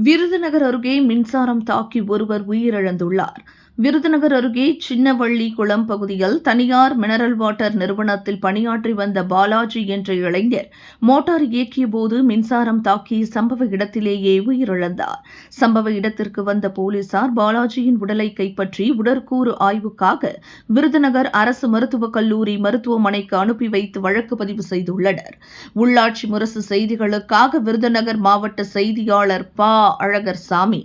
விருதுநகர் அருகே மின்சாரம் தாக்கி ஒருவர் உயிரிழந்துள்ளார். விருதுநகர் அருகே சின்னவள்ளிகுளம் பகுதியில் தனியார் மினரல் வாட்டர் நிறுவனத்தில் பணியாற்றி வந்த பாலாஜி என்ற இளைஞர் மோட்டார் இயக்கியபோது மின்சாரம் தாக்கி சம்பவ இடத்திலேயே உயிரிழந்தார். சம்பவ இடத்திற்கு வந்த போலீசார் பாலாஜியின் உடலை கைப்பற்றி உடற்கூறு ஆய்வுக்காக விருதுநகர் அரசு மருத்துவக் கல்லூரி மருத்துவமனைக்கு அனுப்பி வைத்து வழக்கு பதிவு செய்துள்ளனர். உள்ளாட்சி முரசு செய்திகளுக்காக விருதுநகர் மாவட்ட செய்தியாளர் ப. அழகர்சாமி.